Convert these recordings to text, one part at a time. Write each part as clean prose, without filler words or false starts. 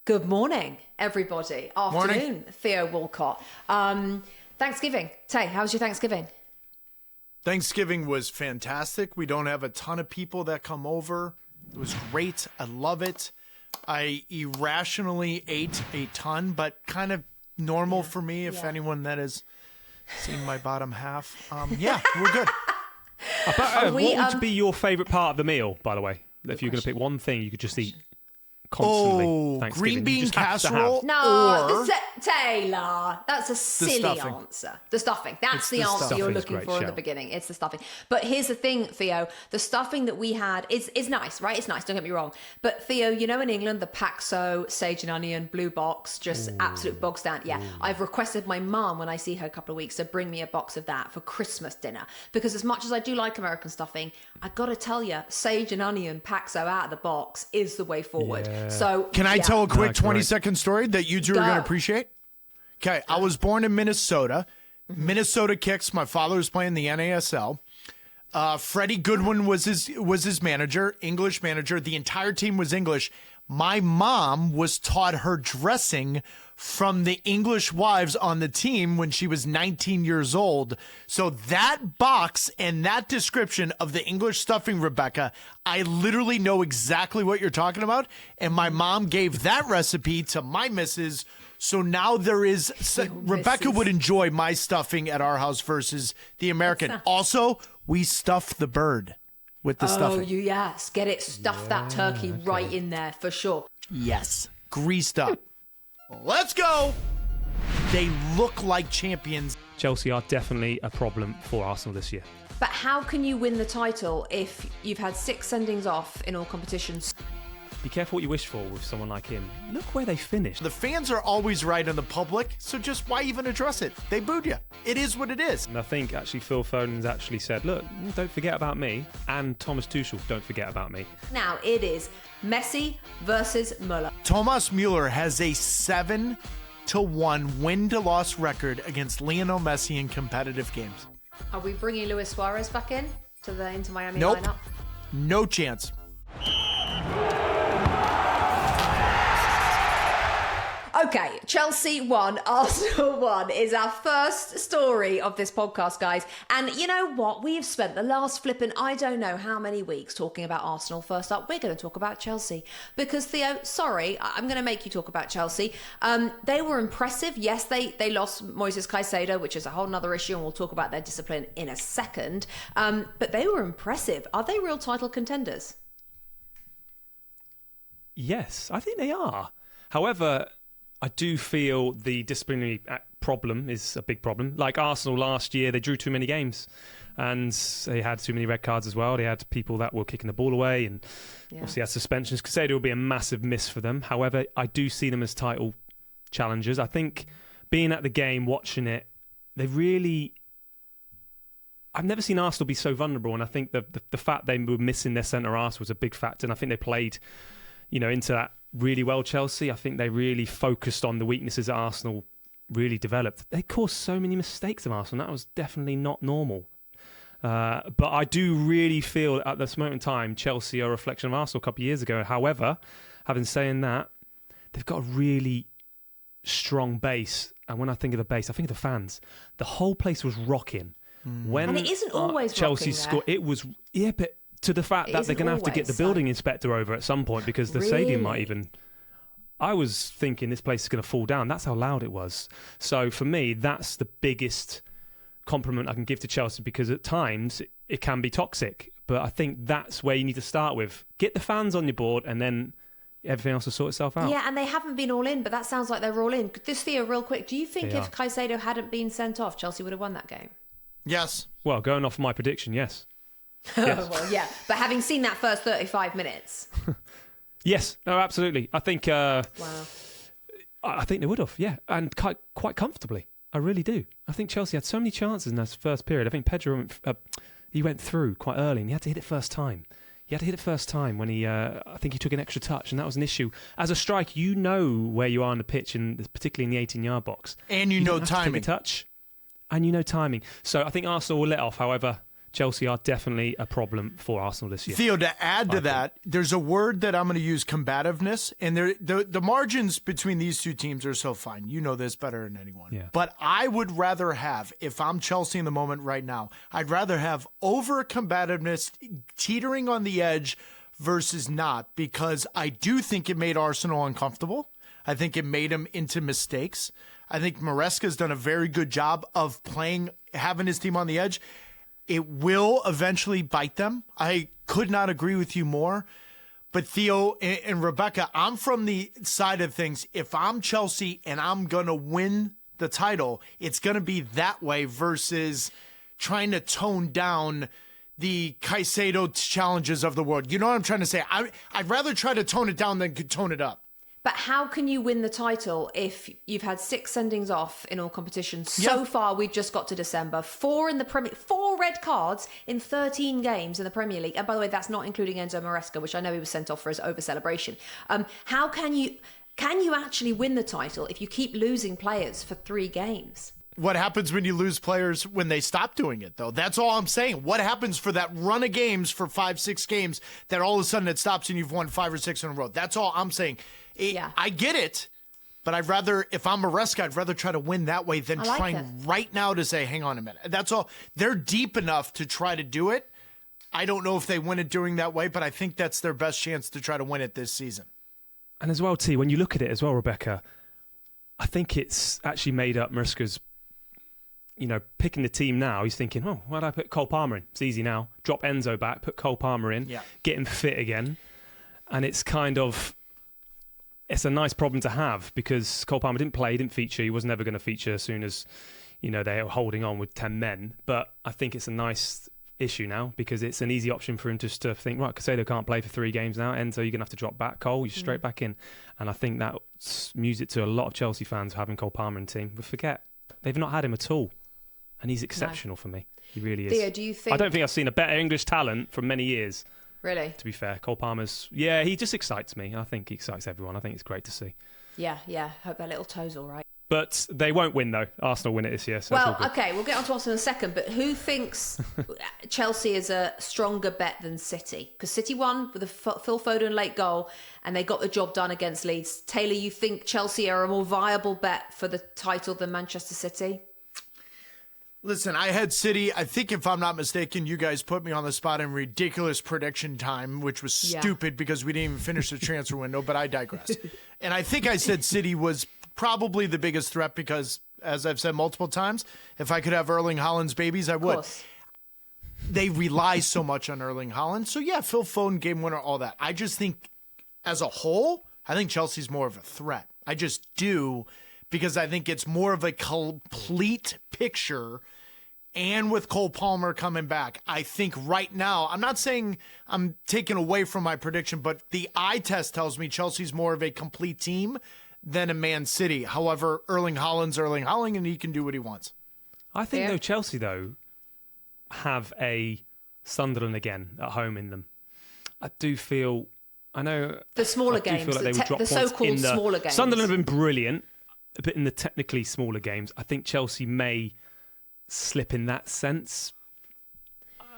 Good morning, everybody. Afternoon, Morning. Theo Walcott. Thanksgiving. Tay, how was your Thanksgiving? Thanksgiving was fantastic. We don't have a ton of people that come over. It was great. I love it. I irrationally ate a ton, but kind of normal for me, if anyone that has seen my bottom half. Yeah, we're good. What would be your favourite part of the meal, by the way? If you're going to pick one thing you could just eat constantly. Green bean just have to casserole. No, Taylor, that's a silly stuffing. answer. The stuffing. That's the the answer stuffing. you're Stuffing's looking great, for in the Shell. beginning. It's the stuffing. But here's the thing, Theo. The stuffing that we had is nice, right? It's nice, don't get me wrong. But Theo, you know in England, the Paxo, sage and onion, blue box, just absolute bog stand. Yeah, I've requested my mum, when I see her a couple of weeks, to bring me a box of that for Christmas dinner. Because as much as I do like American stuffing, I got to tell you, sage and onion, Paxo out of the box is the way forward. Yeah. So Can I tell a quick No, correct. 20-second story that you two are Go. going to appreciate? Okay, I was born in Minnesota. Minnesota Kicks. My father was playing the NASL. Freddie Goodwin was his manager, English manager. The entire team was English. My mom was taught her dressing from the English wives on the team when she was 19 years old. So that box and that description of the English stuffing, Rebecca, I literally know exactly what you're talking about. And my mom gave that recipe to my missus. So now there is, Rebecca missus. would enjoy my stuffing at our house versus the American. Also, we stuff the bird with the stuffing. Yes, get it, stuff that turkey right in there for sure. Yes, greased up. Let's go. They look like champions. Chelsea are definitely a problem for Arsenal this year. But how can you win the title if you've had 6 sendings off in all competitions? Be careful what you wish for with someone like him. Look where they finished. The fans are always right on the public, so just why even address it? They booed you. It is what it is. And I think actually Phil Foden's actually said, look, don't forget about me. And Thomas Tuchel, don't forget about me. Now it is Messi versus Muller. Thomas Müller has a 7-1 win-to-loss record against Lionel Messi in competitive games. Are we bringing Luis Suárez back into Miami Nope. lineup? No chance. Okay, Chelsea 1, Arsenal 1 is our first story of this podcast, guys. And you know what? We've spent the last flipping, I don't know how many weeks talking about Arsenal. First up, we're going to talk about Chelsea. Because, Theo, sorry, I'm going to make you talk about Chelsea. They were impressive. Yes, they lost Moises Caicedo, which is a whole nother issue, and we'll talk about their discipline in a second. But they were impressive. Are they real title contenders? Yes, I think they are. However, I do feel the disciplinary problem is a big problem. Like Arsenal last year, they drew too many games and they had too many red cards as well. They had people that were kicking the ball away and obviously had suspensions. Caicedo will be a massive miss for them. However, I do see them as title challengers. I think being at the game, watching it, they really... I've never seen Arsenal be so vulnerable, and I think the fact they were missing their centre-arse was a big factor, and I think they played into that really well, Chelsea. I think they really focused on the weaknesses that Arsenal really developed. They caused so many mistakes of Arsenal. That was definitely not normal. But I do really feel at this moment in time, Chelsea are a reflection of Arsenal a couple of years ago. However, having saying that, they've got a really strong base. And when I think of the base, I think of the fans. The whole place was rocking. When And it isn't always Chelsea rocking scored, there. it was, but to the fact that they're going to have to get the building inspector over at some point because the stadium might even... I was thinking this place is going to fall down. That's how loud it was. So for me, that's the biggest compliment I can give to Chelsea because at times it can be toxic. But I think that's where you need to start with. Get the fans on your board and then everything else will sort itself out. Yeah, and they haven't been all in, but that sounds like they're all in. This, Theo, real quick, do you think They if are. Caicedo hadn't been sent off, Chelsea would have won that game? Yes. Well, going off my prediction, yes. Yes. Well, yeah. But having seen that first 35 minutes... Yes, no, absolutely. I think Wow. I think they would have, yeah, and quite comfortably. I really do. I think Chelsea had so many chances in that first period. I think Pedro he went through quite early, and he had to hit it first time. He had to hit it first time when I think he took an extra touch, and that was an issue. As a striker, you know where you are on the pitch, and particularly in the 18-yard box, And you know don't have to timing. take a touch, and you know timing. So I think Arsenal will let off. However, Chelsea are definitely a problem for Arsenal this year. Theo, to add to that, there's a word that I'm going to use, combativeness, and the margins between these two teams are so fine. You know this better than anyone. Yeah. But I would rather have, if I'm Chelsea in the moment right now, I'd rather have over-combativeness teetering on the edge versus not, because I do think it made Arsenal uncomfortable. I think it made him into mistakes. I think Maresca's done a very good job of having his team on the edge. It will eventually bite them. I could not agree with you more. But Theo and Rebecca, I'm from the side of things. If I'm Chelsea and I'm going to win the title, it's going to be that way versus trying to tone down the Caicedo challenges of the world. You know what I'm trying to say? I'd rather try to tone it down than tone it up. But how can you win the title if you've had 6 sendings off in all competitions? So far, we've just got to December. 4 in the Premier, 4 red cards in 13 games in the Premier League. And by the way, that's not including Enzo Maresca, which I know he was sent off for his over celebration. How can you actually win the title if you keep losing players for 3 games? What happens when you lose players when they stop doing it, though? That's all I'm saying. What happens for that run of games for 5-6 games that all of a sudden it stops and you've won 5 or 6 in a row? That's all I'm saying. I get it, but I'd rather, if I'm Maresca, I'd rather try to win that way than trying right now to say, hang on a minute. That's all. They're deep enough to try to do it. I don't know if they win it doing that way, but I think that's their best chance to try to win it this season. And as well, T, when you look at it as well, Rebecca, I think it's actually made up Maresca's, picking the team now. He's thinking, why do I put Cole Palmer in? It's easy now. Drop Enzo back, put Cole Palmer in, get him fit again. And it's it's a nice problem to have because Cole Palmer didn't play, didn't feature. He was never going to feature as soon as, they were holding on with 10 men. But I think it's a nice issue now because it's an easy option for him just to think, right, Caicedo can't play for 3 games now, and so you're going to have to drop back. Cole, you're straight back in. And I think that's music to a lot of Chelsea fans having Cole Palmer in the team. But forget, they've not had him at all. And he's exceptional for me. He really is. Theo, do you think... I don't think I've seen a better English talent for many years. Really? To be fair, Cole Palmer's... Yeah, he just excites me. I think he excites everyone. I think it's great to see. Yeah. Hope their little toe's all right. But they won't win, though. Arsenal win it this year. So okay, we'll get on to Arsenal in a second. But who thinks Chelsea is a stronger bet than City? Because City won with a Phil Foden late goal, and they got the job done against Leeds. Taylor, you think Chelsea are a more viable bet for the title than Manchester City? Listen, I had City. I think if I'm not mistaken, you guys put me on the spot in ridiculous prediction time, which was stupid because we didn't even finish the transfer window, but I digress. And I think I said City was probably the biggest threat because, as I've said multiple times, if I could have Erling Haaland's babies, I would. They rely so much on Erling Haaland. So, yeah, Phil Foden, game winner, all that. I just think, as a whole, I think Chelsea's more of a threat. I just do, because I think it's more of a complete picture. And with Cole Palmer coming back, I think right now, I'm not saying I'm taking away from my prediction, but the eye test tells me Chelsea's more of a complete team than a Man City. However, Erling Haaland's Erling Haaland, and he can do what he wants. I think, though, Chelsea, have a Sunderland again at home in them. I do feel... I know... The smaller games, like the so-called smaller games. Sunderland have been brilliant, but in the technically smaller games, I think Chelsea may... slip in that sense.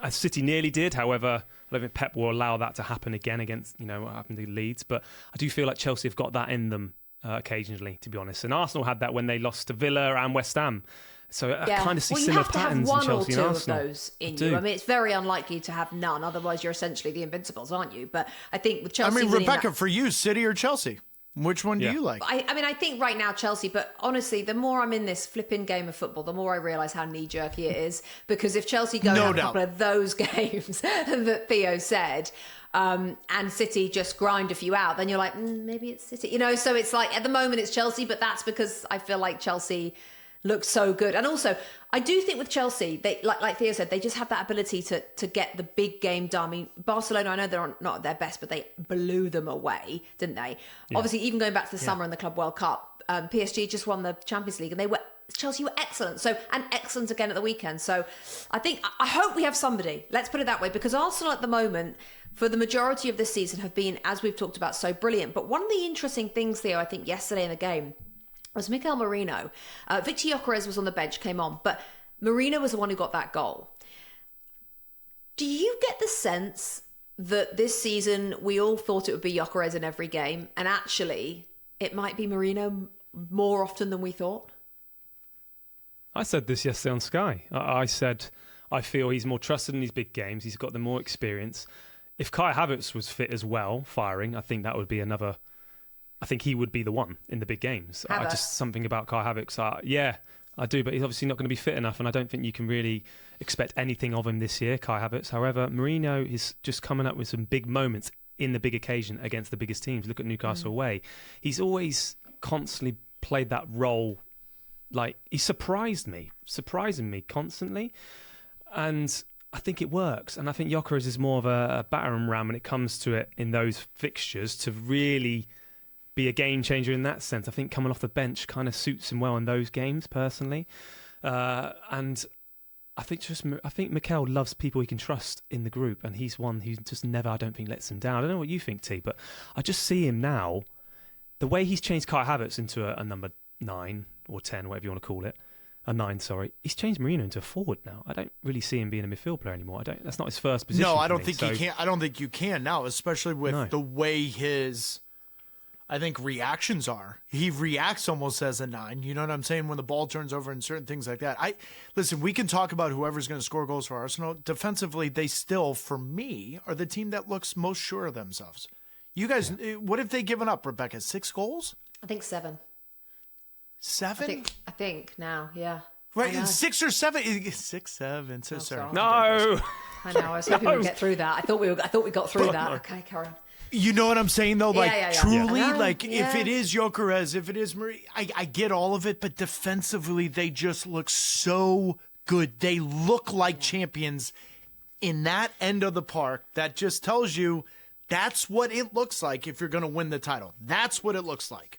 City nearly did, however, I don't think Pep will allow that to happen again against what happened to Leeds, but I do feel like Chelsea have got that in them occasionally, to be honest. And Arsenal had that when they lost to Villa and West Ham. So I kind of see similar patterns in Chelsea and Arsenal. You have to have one or two of those in you. I mean, it's very unlikely to have none, otherwise you're essentially the Invincibles, aren't you? But I think with Chelsea... Rebecca, for you, City or Chelsea? Which one do you like? I think right now Chelsea, but honestly, the more I'm in this flipping game of football, the more I realise how knee-jerky it is. Because if Chelsea go a couple of those games that Theo said, and City just grind a few out, then you're like, maybe it's City. So it's like, at the moment it's Chelsea, but that's because I feel like Chelsea looks so good. And also, I do think with Chelsea, they like Theo said, they just have that ability to get the big game done. I mean, Barcelona, I know they're not at their best, but they blew them away, didn't they? Yeah. Obviously, even going back to the summer and the Club World Cup, PSG just won the Champions League, and Chelsea were excellent. And excellent again at the weekend. So I hope we have somebody. Let's put it that way, because Arsenal at the moment, for the majority of this season, have been, as we've talked about, so brilliant. But one of the interesting things, Theo, I think yesterday in the game, was Mikel Merino. Victor Gyökeres was on the bench, came on, but Merino was the one who got that goal. Do you get the sense that this season we all thought it would be Gyökeres in every game, and actually it might be Mourinho more often than we thought? I said this yesterday on Sky. I said I feel he's more trusted in these big games. He's got the more experience. If Kai Havertz was fit as well, firing, I think that would be another. I think he would be the one in the big games. Just something about Kai Havertz. Yeah, I do, but he's obviously not going to be fit enough, and I don't think you can really expect anything of him this year, Kai Havertz. However, Mourinho is just coming up with some big moments in the big occasion against the biggest teams. Look at Newcastle away. He's always constantly played that role. Like, he surprising me constantly, and I think it works. And I think Gyökeres is more of a battering ram when it comes to it in those fixtures to really be a game changer in that sense. I think coming off the bench kind of suits him well in those games, personally. And I think Mikel loves people he can trust in the group, and he's one who just never, I don't think, lets him down. I don't know what you think, T, but I just see him now, the way he's changed Kai Havertz into a number 9 or 10, whatever you want to call it. A 9, sorry. He's changed Mourinho into a forward now. I don't really see him being a midfield player anymore. That's not his first position. No, I don't think you can. I don't think you can now, especially with the way his, I think, reactions are. He reacts almost as a 9. You know what I'm saying? When the ball turns over and certain things like that. Listen, we can talk about whoever's going to score goals for Arsenal. Defensively, they still, for me, are the team that looks most sure of themselves. You guys, what have they given up, Rebecca? 6 goals? I think 7. 7? I think now, yeah. Right, 6 or 7. 6, 7. So sorry. No. I know. I was hoping we'd get through that. I thought we got through that. Okay, carry on. You know what I'm saying, though? Like, truly, if it is Gyökeres, if it is Marie, I get all of it, but defensively, they just look so good. They look like champions in that end of the park. That just tells you that's what it looks like if you're going to win the title. That's what it looks like.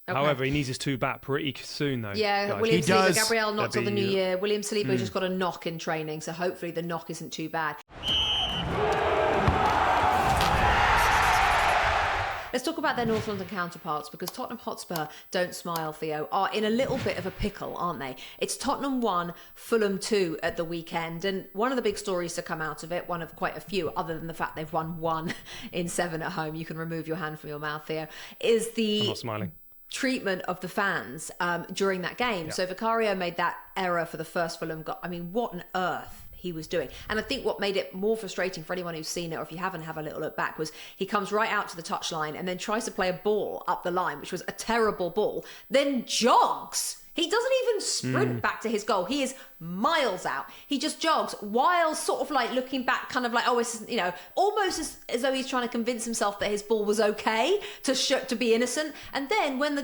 Okay. However, he needs his 2 back pretty soon, though. Yeah, guys. William He Saliba, does. Gabriel not till the new year. William Saliba just got a knock in training, so hopefully the knock isn't too bad. Let's talk about their North London counterparts, because Tottenham Hotspur, don't smile, Theo, are in a little bit of a pickle, aren't they? It's Tottenham 1, Fulham 2 at the weekend, and one of the big stories to come out of it, one of quite a few, other than the fact they've won 1 in 7 at home, you can remove your hand from your mouth, Theo, is the... I'm not smiling. Treatment of the fans during that game. So Vicario made that error for the first Fulham goal. I mean, what on earth he was doing. And I think what made it more frustrating for anyone who's seen it, or if you haven't, have a little look back, was he comes right out to the touchline and then tries to play a ball up the line, which was a terrible ball, then jogs. He doesn't even sprint back to his goal. He is miles out. He just jogs while sort of like looking back, kind of like, oh, it's, you know, almost as though he's trying to convince himself that his ball was okay to be innocent. And then when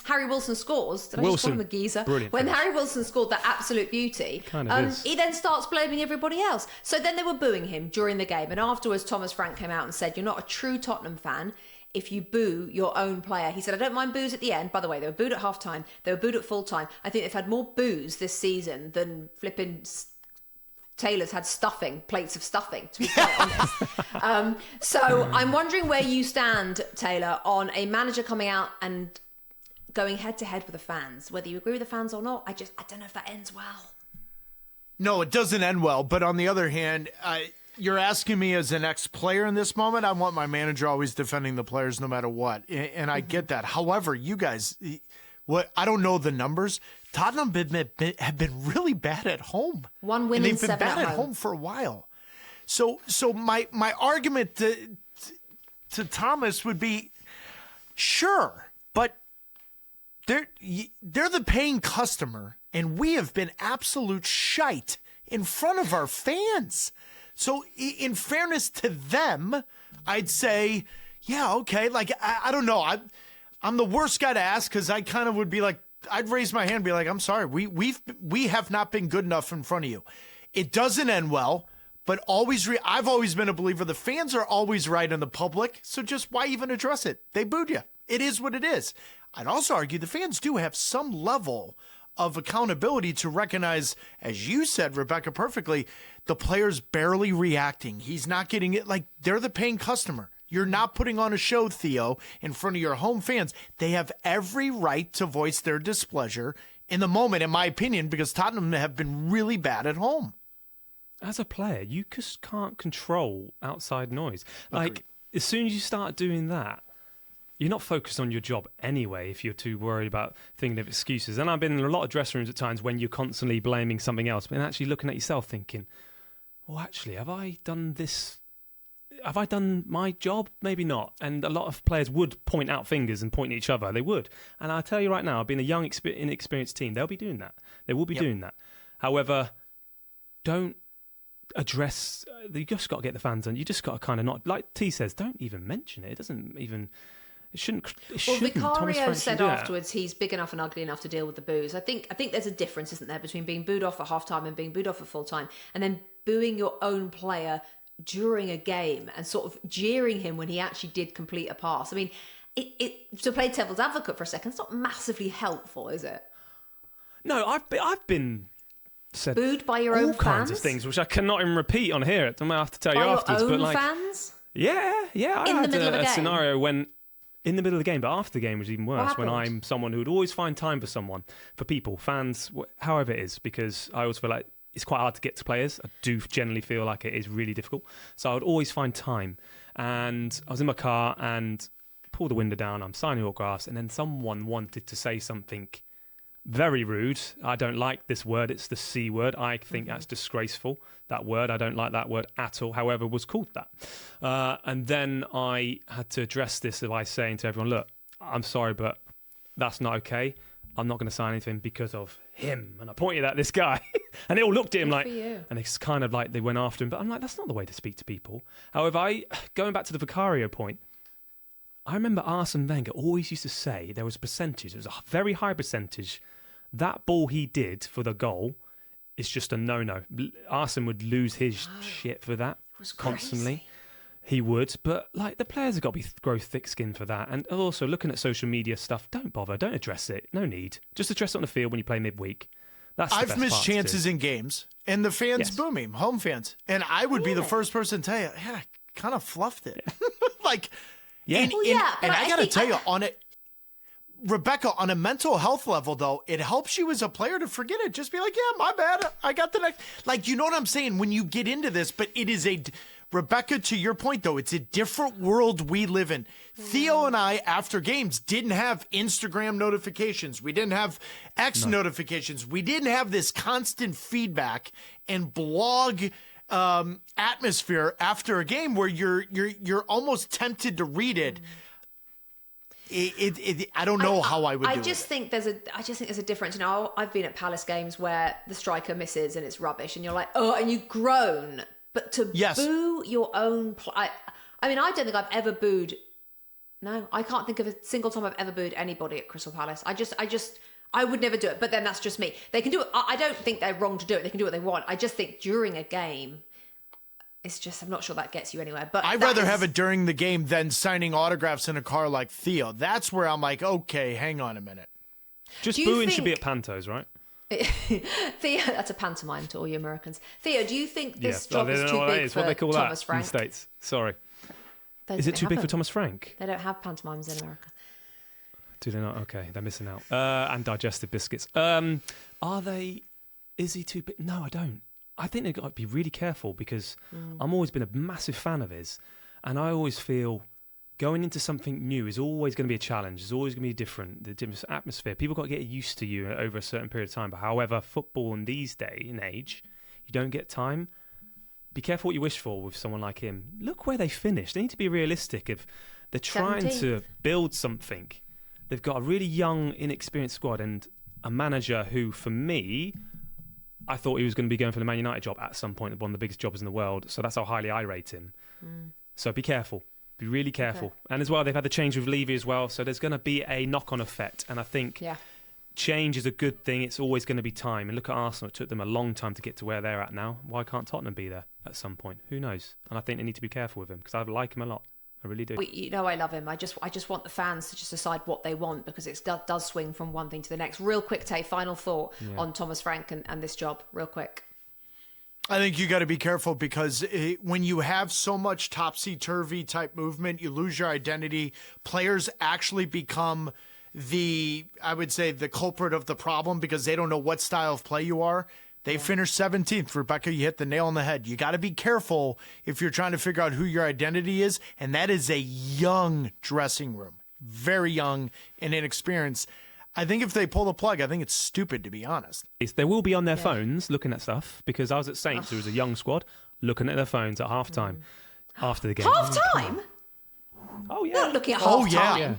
Harry Wilson scores, did I just call him a geezer? Brilliant when finish. Harry Wilson scored that absolute beauty, Kind of is. he then starts blaming everybody else. So then they were booing him during the game. And afterwards, Thomas Frank came out and said, you're not a true Tottenham fan if you boo your own player. He said, I don't mind boos at the end. By the way, they were booed at half-time. They were booed at full-time. I think they've had more boos this season than flipping Taylor's had plates of stuffing, to be quite honest. So I'm wondering where you stand, Taylor, on a manager coming out and going head-to-head with the fans. Whether you agree with the fans or not, I don't know if that ends well. No, it doesn't end well. But on the other hand, you're asking me as an ex-player in this moment. I want my manager always defending the players no matter what. And I get that. However, you guys, I don't know the numbers. Tottenham have been really bad at home. 1 win and in 7 they've been bad at home for a while. So my argument to Thomas would be, sure, but they're the paying customer, and we have been absolute shite in front of our fans. So in fairness to them, I'd say, yeah, okay. Like, I don't know. I'm the worst guy to ask, because I kind of would be like, I'd raise my hand and be like, I'm sorry. We have not been good enough in front of you. It doesn't end well, but I've always been a believer. The fans are always right in the public. So just why even address it? They booed you. It is what it is. I'd also argue the fans do have some level of accountability to recognize, as you said, Rebecca, perfectly, the player's barely reacting. He's not getting it. Like, they're the paying customer. You're not putting on a show, Theo, in front of your home fans. They have every right to voice their displeasure in the moment, in my opinion, because Tottenham have been really bad at home. as a player, you just can't control outside noise. Like, as soon as you start doing that, you're not focused on your job anyway if you're too worried about thinking of excuses. And I've been in a lot of dressing rooms at times when you're constantly blaming something else, but actually looking at yourself thinking, well, actually, have I done this? Have I done my job? Maybe not. And a lot of players would point out fingers and point at each other. They would. And I'll tell you right now, being a young, inexperienced team, they'll be doing that. They will be doing that. However, don't address... You just got to get the fans on. You just got to kind of not... Like T says, don't even mention it. It doesn't even... It shouldn't. Well, Vicario said afterwards he's big enough and ugly enough to deal with the boos. I think there's a difference, isn't there, between being booed off at half-time and being booed off at full-time, and then booing your own player during a game and sort of jeering him when he actually did complete a pass. I mean, to play devil's advocate for a second, it's not massively helpful, is it? No, I've been said booed by your all own kinds fans? of things, which I cannot even repeat on here. I might have to tell you By afterwards. your own but like, fans? Yeah. I In the had middle of a game? scenario when. In the middle of the game, but after the game was even worse What when happened? I'm someone who would always find time for people, fans, however it is, because I always feel like it's quite hard to get to players. I do generally feel like it is really difficult. So I would always find time. And I was in my car and pulled the window down, I'm signing autographs, and then someone wanted to say something very rude. I don't like this word. It's the C word. I think that's disgraceful, that word. I don't like that word at all. However, was called that. And then I had to address this by saying to everyone, look, I'm sorry, but that's not okay. I'm not going to sign anything because of him. And I pointed at this guy and they all looked at him like, and it's kind of like they went after him. But I'm like, that's not the way to speak to people. However, going back to the Vicario point, I remember Arsene Wenger always used to say there was a percentage, it was a very high percentage. That ball he did for the goal is just a no-no. Arsene would lose his shit for that constantly. Crazy. He would, but like the players have got to grow thick skin for that. And also looking at social media stuff, don't bother, don't address it. No need. Just address it on the field when you play midweek. That's the I've best missed part to do. chances in games, and the fans boo me, home fans, and I would be the first person to tell you, I kind of fluffed it. like, and I got to tell you, on it, Rebecca, on a mental health level, though, it helps you as a player to forget it. Just be like, yeah, my bad. I got the next. Like, you know what I'm saying? When you get into this, but it is Rebecca, to your point, though, it's a different world we live in. Theo and I, after games, didn't have Instagram notifications. We didn't have X notifications. We didn't have this constant feedback and blog atmosphere after a game where you're almost tempted to read it. I don't know how I would do it. I just think there's a difference. You know, I've been at Palace games where the striker misses and it's rubbish, and you're like, oh, and you groan. But to boo your own, I mean, I don't think I've ever booed. No, I can't think of a single time I've ever booed anybody at Crystal Palace. I would never do it. But then that's just me. They can do it. I don't think they're wrong to do it. They can do what they want. I just think during a game, it's just, I'm not sure that gets you anywhere. But I'd rather have it during the game than signing autographs in a car like Theo. That's where I'm like, okay, hang on a minute. Just booing should be at Pantos, right? Theo, that's a pantomime to all you Americans. Theo, do you think this job is too what big for what they call Thomas that Frank? in the States. Sorry. Is They it too big for haven't. Thomas Frank? They don't have pantomimes in America. Do they not? Okay, they're missing out. And digestive biscuits. Are they? Is he too big? No, I don't. I think they've got to be really careful because I've always been a massive fan of his. And I always feel going into something new is always going to be a challenge. It's always going to be different. The different atmosphere. People got to get used to you over a certain period of time. But however, football in these day and age, you don't get time. Be careful what you wish for with someone like him. Look where they finished. They need to be realistic. If they're trying 17th. to build something, they've got a really young, inexperienced squad and a manager who, for me, I thought he was going to be going for the Man United job at some point, one of the biggest jobs in the world. So that's how highly I rate him. So be careful. Be really careful. Okay. And as well, they've had the change with Levy as well. So there's going to be a knock-on effect. And I think change is a good thing. It's always going to be time. And look at Arsenal. It took them a long time to get to where they're at now. Why can't Tottenham be there at some point? Who knows? And I think they need to be careful with him because I like him a lot. I really do. You know, I love him. I just want the fans to just decide what they want because it does swing from one thing to the next. Real quick, Tay, final thought on Thomas Frank and this job. Real quick. I think you got to be careful because when you have so much topsy-turvy type movement, you lose your identity. Players actually become I would say, the culprit of the problem because they don't know what style of play you are. They finished 17th. Rebecca, you hit the nail on the head. You got to be careful if you're trying to figure out who your identity is, and that is a young dressing room. Very young and inexperienced. I think if they pull the plug, I think it's stupid, to be honest. They will be on their phones looking at stuff, because I was at Saints, who was a young squad, looking at their phones at halftime after the game. Half-time? Oh, yeah. You're not looking at half-time. Yeah.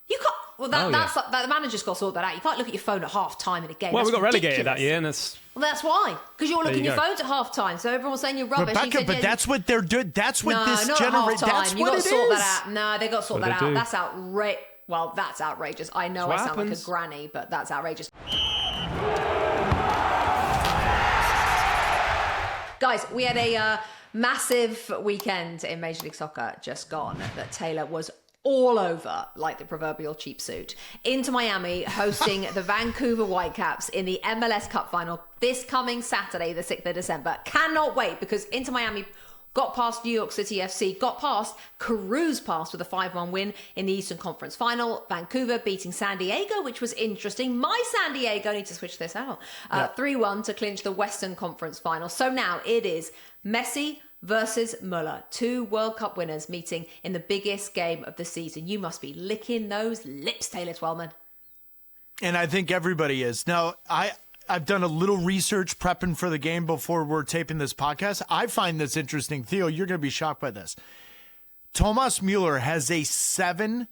You can't... Well, the manager's got to sort that out. You can't look at your phone at half-time in a game. Well, That's we got relegated ridiculous. that year, and that's... Well, that's why. Because you're looking at you your go. phones at half-time, so everyone's saying you're rubbish. Rebecca, but that's what they're doing. That's what this not at generation... That's half-time. what You got it to sort is. that out. No, they got to sort What that they out. do. That's outrageous. Well, that's outrageous. I know I That's what sound like a happens. granny, but that's outrageous. Guys, we had a massive weekend in Major League Soccer just gone that Taylor was all over like the proverbial cheap suit. Inter Miami hosting the Vancouver Whitecaps in the MLS Cup final this coming Saturday, the 6th of December. Cannot wait, because Inter Miami got past New York City FC, got past, cruise past with a 5-1 win in the Eastern Conference Final. Vancouver beating San Diego, which was interesting. My San Diego, need to switch this out. 3-1 to clinch the Western Conference Final. So now it is Messi versus Muller, 2 World Cup winners meeting in the biggest game of the season. You must be licking those lips, Taylor Twellman. And I think everybody is. Now, I've done a little research prepping for the game before we're taping this podcast. I find this interesting. Theo, you're going to be shocked by this. Thomas Müller has a 7-1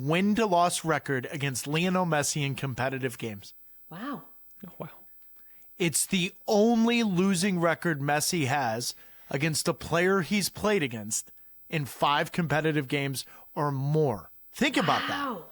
win-to-loss record against Lionel Messi in competitive games. Wow. Oh, wow. It's the only losing record Messi has against a player he's played against in 5 competitive games or more. Think about that. Wow.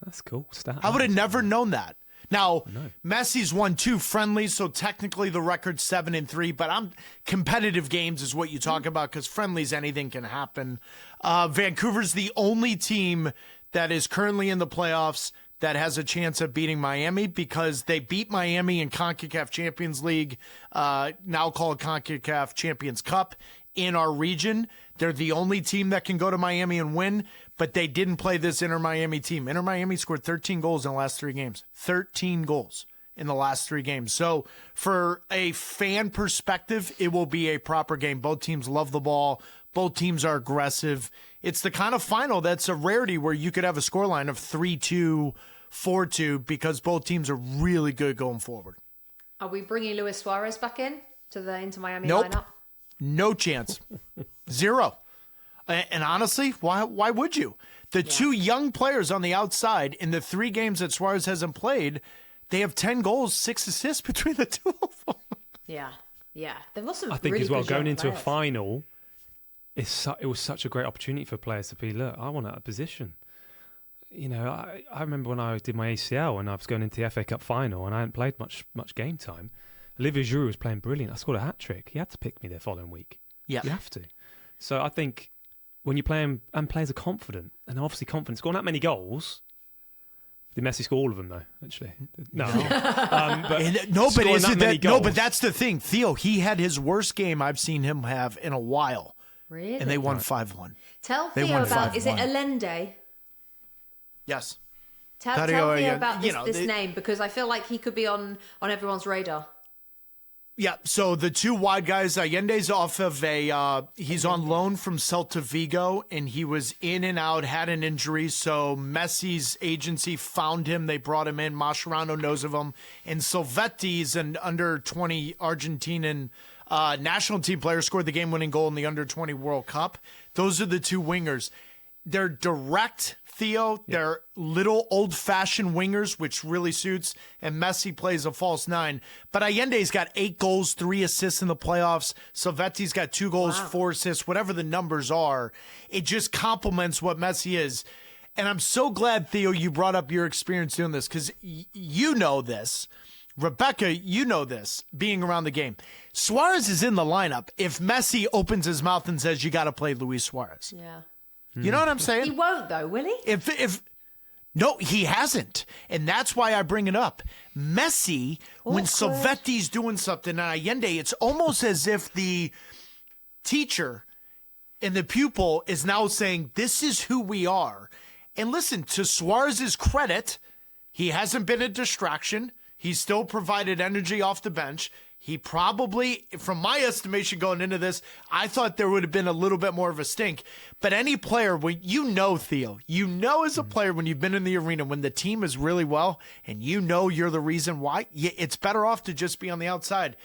That's cool. Stat. I would have never known that. Now, Messi's won 2 friendlies, so technically the record's 7-3, but competitive games is what you talk about, because friendlies, anything can happen. Vancouver's the only team that is currently in the playoffs that has a chance of beating Miami, because they beat Miami in CONCACAF Champions League, now called CONCACAF Champions Cup, in our region. They're the only team that can go to Miami and win, but they didn't play this Inter Miami team. Inter Miami scored 13 goals in the last 3 games. 13 goals in the last 3 games. So for a fan perspective, it will be a proper game. Both teams love the ball. Both teams are aggressive. It's the kind of final that's a rarity where you could have a scoreline of 3-2, 4-2, because both teams are really good going forward. Are we bringing Luis Suárez back in to the Inter Miami Nope. lineup? No chance. 0. And honestly, why would you? The 2 young players on the outside in the 3 games that Suarez hasn't played, they have 10 goals, 6 assists between the 2 of them. Yeah. There was some I think really as well, good going young into a players. final, it was such a great opportunity for players to be, look, I want a position. You know, I remember when I did my ACL and I was going into the FA Cup final and I hadn't played much game time. Olivier Giroud was playing brilliant. I scored a hat-trick. He had to pick me the following week. Yeah. You have to. So I think when you play him, and players are confident, and obviously confident, scoring that many goals. Did Messi score all of them, though, actually? No. But that's the thing. Theo, he had his worst game I've seen him have in a while. Really? And they won 5-1. Tell They Theo won about, is it 5-1. Allende? Yes. Tell Theo, Theo about you this know, name, because I feel like he could be on everyone's radar. Yeah, so the 2 wide guys, Allende's off of he's on loan from Celta Vigo, and he was in and out, had an injury, so Messi's agency found him. They brought him in. Mascherano knows of him. And Silvetti's an under-20 Argentinian national team player, scored the game-winning goal in the under-20 World Cup. Those are the 2 wingers. They're direct, Theo. They're little old-fashioned wingers, which really suits, and Messi plays a false 9. But Allende's got 8 goals, 3 assists in the playoffs. Silvetti's got 2 goals, 4 assists, whatever the numbers are. It just complements what Messi is. And I'm so glad, Theo, you brought up your experience doing this, because you know this. Rebecca, you know this, being around the game. Suarez is in the lineup if Messi opens his mouth and says, you got to play Luis Suarez. Yeah. You know what I'm saying? He won't, though, will he? No, he hasn't. And that's why I bring it up. Messi, when Silvetti's doing something on Allende, it's almost as if the teacher and the pupil is now saying, this is who we are. And listen, to Suarez's credit, he hasn't been a distraction. He still provided energy off the bench. He probably, from my estimation going into this, I thought there would have been a little bit more of a stink. But any player, when Theo, as a player when you've been in the arena, when the team is really well and you're the reason why, it's better off to just be on the outside.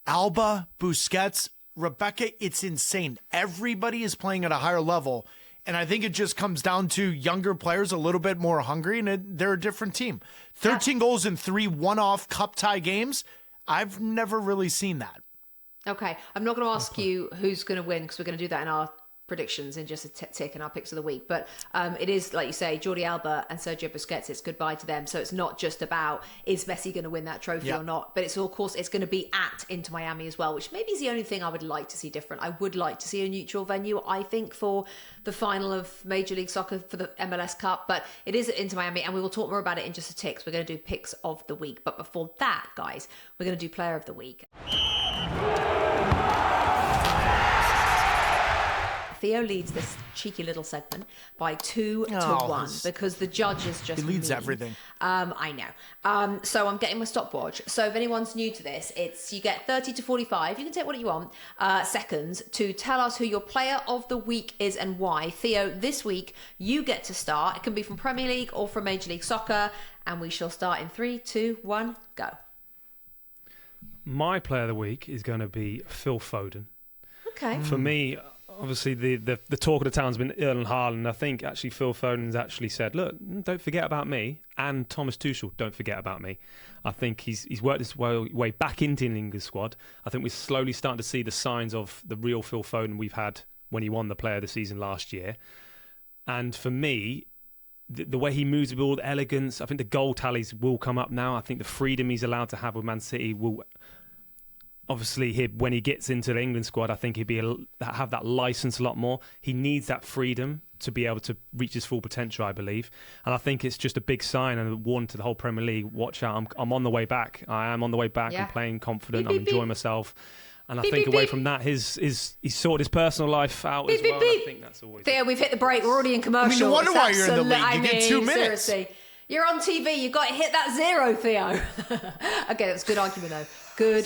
Alba, Busquets, Rebecca, it's insane. Everybody is playing at a higher level. And I think it just comes down to younger players a little bit more hungry, and they're a different team. 13 goals in 3 one-off cup tie games. I've never really seen that. Okay, I'm not going to ask you who's going to win because we're going to do that in our predictions in just a tick in our picks of the week. But it is, like you say, Jordi Alba and Sergio Busquets. It's goodbye to them. So it's not just about is Messi going to win that trophy or not. But it's, of course, it's going to be at Inter Miami as well, which maybe is the only thing I would like to see different. I would like to see a neutral venue, I think, for the final of Major League Soccer for the MLS Cup. But it is at Inter Miami, and we will talk more about it in just a tick. So we're going to do picks of the week. But before that, guys, we're going to do player of the week. Theo leads this cheeky little segment by 2-1 because the judge is just He leads mean. everything. I know. So I'm getting my stopwatch. So if anyone's new to this, it's you get 30 to 45. You can take what you want. Seconds to tell us who your player of the week is and why. Theo, this week you get to start. It can be from Premier League or from Major League Soccer, and we shall start in 3, 2, 1, go. My player of the week is going to be Phil Foden. Okay. For me, obviously, the talk of the town's been Erling Haaland. I think actually Phil Foden's actually said, look, don't forget about me. And Thomas Tuchel, don't forget about me. I think he's worked his way back into the England squad. I think we're slowly starting to see the signs of the real Phil Foden we've had when he won the player of the season last year. And for me, the way he moves the ball, the elegance, I think the goal tallies will come up now. I think the freedom he's allowed to have with Man City will... Obviously, when he gets into the England squad, I think he'll have that license a lot more. He needs that freedom to be able to reach his full potential, I believe. And I think it's just a big sign and a warning to the whole Premier League. Watch out, I'm on the way back. I am on the way back. Yeah. I'm playing confident. Beep, I'm beep, enjoying beep. myself. And I Beep, think beep, away beep. from that, he's sorted his personal life out Beep, as well. beep, And beep. I think that's always... Theo, we've hit the break. We're already in commercial. no wonder why you're in the league. You I get 2 mean, minutes. Seriously. You're on TV. You've got to hit that 0, Theo. Okay, that's a good argument, though. Good.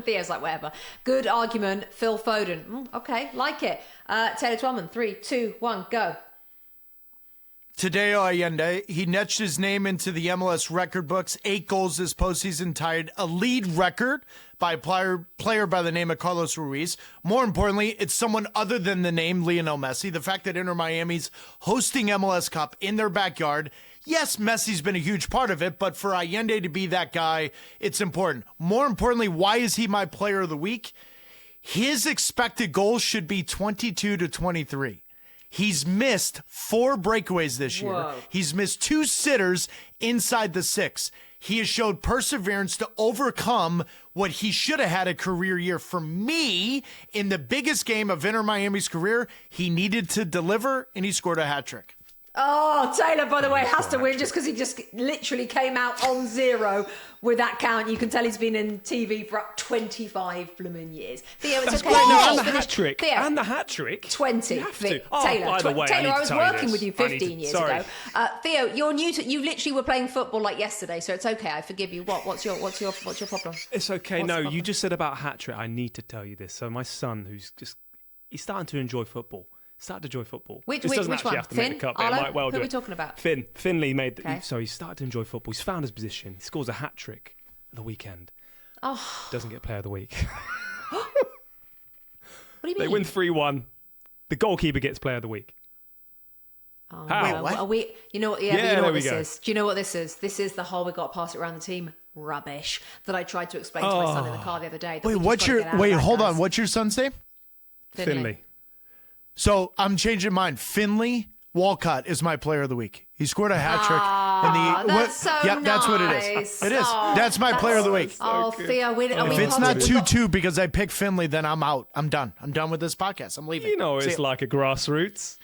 Theo's like, whatever. Good argument. Phil Foden. Okay, like it. Taylor Twellman, 3, 2, 1, go. Tadeo Allende, he notched his name into the MLS record books. 8 goals this postseason, tied a lead record by a player by the name of Carlos Ruiz. More importantly, it's someone other than the name Lionel Messi. The fact that Inter Miami's hosting MLS Cup in their backyard. Yes, Messi's been a huge part of it, but for Allende to be that guy, it's important. More importantly, why is he my player of the week? His expected goals should be 22 to 23. He's missed 4 breakaways this year. Whoa. He's missed 2 sitters inside the 6. He has showed perseverance to overcome what he should have had a career year. For me, in the biggest game of Inter Miami's career, he needed to deliver, and he scored a hat trick. Oh, Taylor, by the way, has to win just because he just literally came out on 0 with that count. You can tell he's been in TV for 25 blooming years. Theo, it's okay. And the Finish. hat trick. Theo, And the hat trick. 20. You have to. Taylor, by the way, Taylor, I I was need to tell you working this. with you 15 years sorry. ago. Theo, you're new to. You literally were playing football like yesterday, so it's okay. I forgive you. What's your problem? It's okay. What's No, the you problem? just said about hat trick. I need to tell you this. So my son, he's starting to enjoy football. Started to enjoy football. Which doesn't actually one? have to Finn? make the cut, but it Arlo? might well Who do are we it. talking about? Finley made. Okay. So he started to enjoy football. He's found his position. He scores a hat trick at the weekend. Oh, Doesn't get player of the week. what do you mean? They win 3-1. The goalkeeper gets player of the week. Oh, How? no. What? Are we? You know what? Yeah, Yeah, but you know there what we this go. is. Do you know what this is? This is the whole we got to pass it around the team rubbish that I tried to explain to my son in the car the other day. that we just gotta get out of that, hold guys. on. What's your son's name? Finley. So I'm changing mine. Finley Walcott is my player of the week. He scored a hat trick. That's so Yep, that's what it nice. is. It is. Oh, That's my player of the week. Oh, Theo, If it's not 2-2 because I picked Finley, then I'm out. I'm done. I'm done with this podcast. I'm leaving. You know See it's ya. like a grassroots.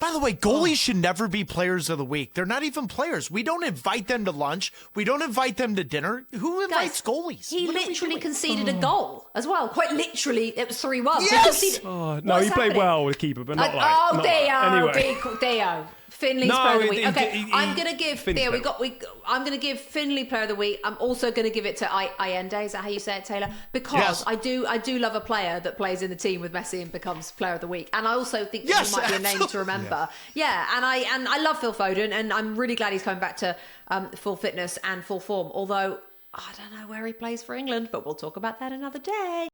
By the way, goalies should never be players of the week. They're not even players. We don't invite them to lunch. We don't invite them to dinner. Who invites goalies? He What are we literally doing? conceded a goal as well. Quite literally, it was 3-1. Yes! He conceded. Oh, no, What's he played happening? well with keeper, but not like. Oh, not Theo, like. Anyway. Theo. Finley's No, player of the week. Okay, he- I'm gonna give Finley's Theo. player. I'm gonna give Finley player of the week. I'm also gonna give it to Allende. Is that how you say it, Taylor? Because Yes. I do love a player that plays in the team with Messi and becomes player of the week. And I also think that Yes, he might be a name to absolutely. remember. Yeah, and I love Phil Foden, and I'm really glad he's coming back to full fitness and full form. Although I don't know where he plays for England, but we'll talk about that another day.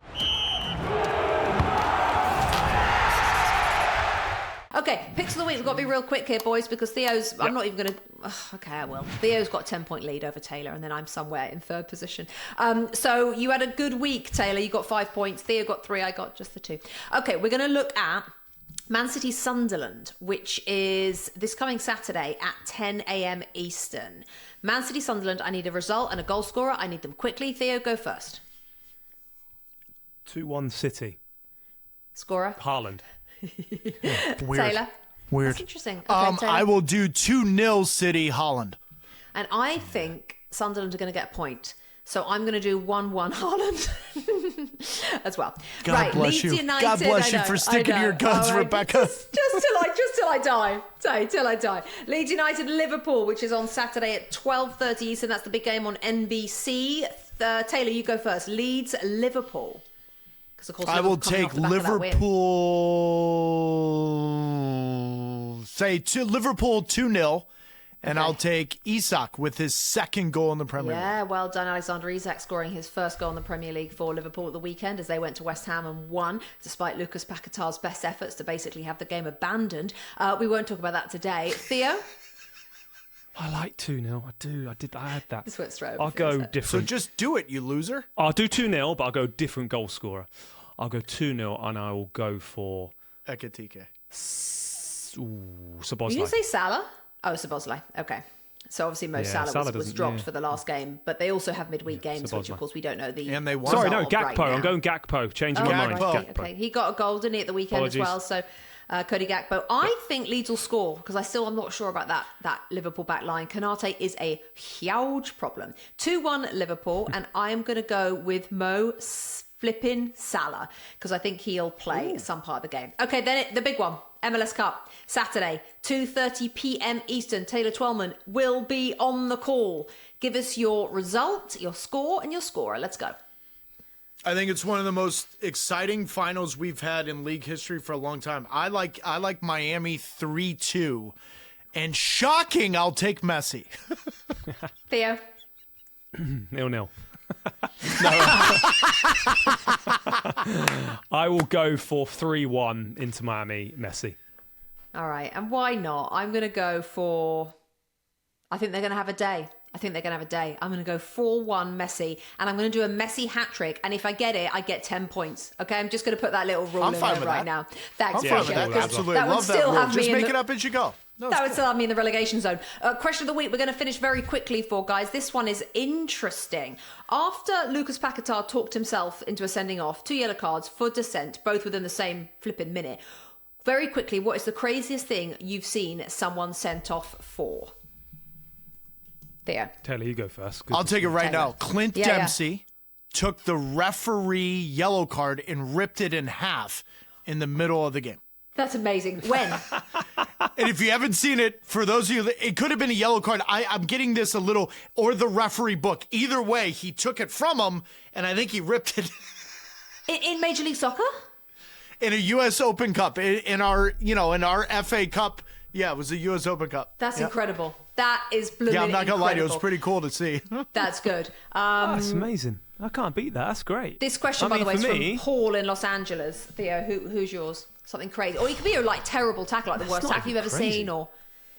Okay, picks of the week. We've got to be real quick here, boys, because Theo's... I'm not even going to... Okay, I will. Theo's got a 10-point lead over Taylor, and then I'm somewhere in third position. So you had a good week, Taylor. You got 5 points. Theo got 3. I got just the 2. Okay, we're going to look at Man City Sunderland, which is this coming Saturday at 10 a.m. Eastern. Man City Sunderland, I need a result and a goal scorer. I need them quickly. Theo, go first. 2-1 City. Scorer? Haaland. Weird. Taylor? Weird. That's interesting. Okay, Taylor. I will do 2-0 City Holland. And I think Sunderland are going to get a point. So I'm going to do 1-1 Haaland as well. God right, bless Leeds you. United, God bless you for sticking to your guns, Rebecca. Just till I die. Till I die. Leeds United Liverpool, which is on Saturday at 12:30 Eastern. That's the big game on NBC. Taylor, you go first. Leeds Liverpool. Because of course I will Liverpool coming take off the back of that win. Liverpool 2-0, and I'll take Isak with his second goal in the Premier League. Yeah, well done, Alexander Isak, scoring his first goal in the Premier League for Liverpool at the weekend as they went to West Ham and won, despite Lucas Paquetá's best efforts to basically have the game abandoned. We won't talk about that today. Theo? I like 2-0. I had that. This went straight over I'll Theo's go head. So different. just do it, you loser. I'll do 2-0, but I'll go different goal scorer. I'll go 2-0, and I will go for Ekatike. You Szoboszlai. didn't say Salah? Oh, Szoboszlai. Okay. So obviously Mo Yeah, Salah Salah was doesn't- dropped yeah. for the last game, but they also have midweek games, which of Szoboszlai. course we don't know the And they won. Sorry, no, result right Gakpo. I'm now. going Gakpo. Changing Oh, my mind. Gakpo. Gakpo. Okay, he got a goal, didn't he, at the weekend as Apologies. well? So Cody Gakpo. I think Leeds will score because I'm not sure about that Liverpool back line. Konate is a huge problem. 2-1 Liverpool, and I'm going to go with Mo flipping Salah because I think he'll play some part of the game. Okay, then the big one, MLS Cup, Saturday, 2:30 p.m. Eastern. Taylor Twellman will be on the call. Give us your result, your score, and your scorer. Let's go. I think it's one of the most exciting finals we've had in league history for a long time. I like Miami 3-2. And shocking, I'll take Messi. Theo? 0-0. I will go for 3-1 into Miami, Messi. All right, and why not? I'm going to go for... I think they're going to have a day. I'm going to go 4-1 Messi, and I'm going to do a Messi hat-trick, and if I get it, I get 10 points. Okay, I'm just going to put that little rule I'm in fine there with right that. now. Thanks, I'm fine with appreciate that. it, 'cause Absolutely. that would Love that still rule. have Just me make in it the... up as you go. No, That it's would cool. still have me in the relegation zone. Question of the week, we're going to finish very quickly for, guys. This one is interesting. After Lucas Paquetá talked himself into a sending off, 2 yellow cards for dissent, both within the same flipping minute. Very quickly, what is the craziest thing you've seen someone sent off for? Theo. Taylor, you go first. I'll take it right Taylor. now. Clint Yeah, yeah. Dempsey took the referee yellow card and ripped it in half in the middle of the game. That's amazing. When? And if you haven't seen it, for those of you, it could have been a yellow card. I'm getting this a little, or the referee book. Either way, he took it from him, and I think he ripped it in Major League Soccer? in a U.S. Open Cup, in our FA Cup. Yeah, it was a U.S. Open Cup. That's Yeah. incredible. That is blooming Yeah, I'm not going to lie to you. It was incredible. pretty cool to see. That's good. That's amazing. I can't beat that. That's great. This question, I by the mean, way, is for from me, Paul in Los Angeles. Theo, who's yours? Something crazy. Or it could be a terrible tackle, like the worst not tackle you've even ever crazy. seen, or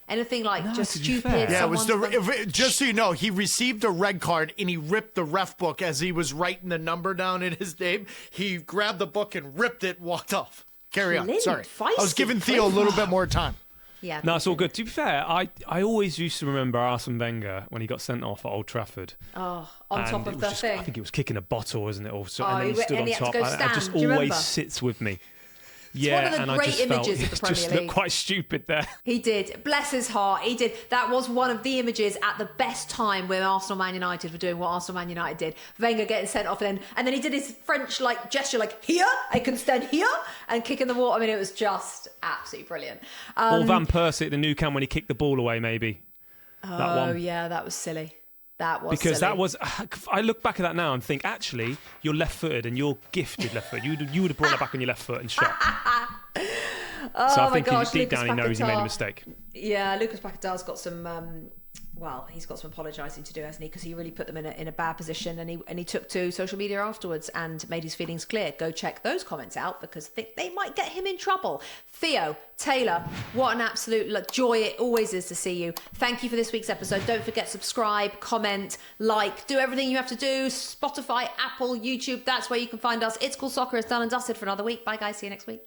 anything like just to be stupid. fair. Yeah, it was someone's- just so you know, he received a red card and he ripped the ref book as he was writing the number down in his name. He grabbed the book and ripped it, walked off. Carry on. Clint, Sorry. I was feisty giving Theo a little bit more time. Yeah, No, it's all good. To be fair, I always used to remember Arsene Wenger when he got sent off at Old Trafford. Oh, on And top it of was the just- thing. I think he was kicking a bottle, wasn't it? Also, Oh, and then he stood and on he had to top. go It just stand. Do you always remember? sits with me. Yeah, one of the and I great just felt images of the it Premier just League. looked quite stupid there. He did. Bless his heart. He did. That was one of the images at the best time when Arsenal Man United were doing what Arsenal Man United did. Wenger getting sent off and then he did his French like gesture like here, I can stand here and kick in the water. I mean, it was just absolutely brilliant. Or Van Persie at the Nou Camp when he kicked the ball away, maybe. That one. Oh yeah, that was silly. That was Because silly. that was, I look back at that now and think, actually, you're left-footed and you're gifted left-footed. You would have brought that back on your left foot and shot. So I think deep down he knows he made a mistake. Yeah, Lucas Paquetá's got some. He's got some apologising to do, hasn't he? Because he really put them in a bad position, and he took to social media afterwards and made his feelings clear. Go check those comments out because I think they might get him in trouble. Theo, Taylor, what an absolute joy it always is to see you. Thank you for this week's episode. Don't forget, subscribe, comment, like, do everything you have to do. Spotify, Apple, YouTube, that's where you can find us. It's Called Soccer is done and dusted for another week. Bye guys, see you next week.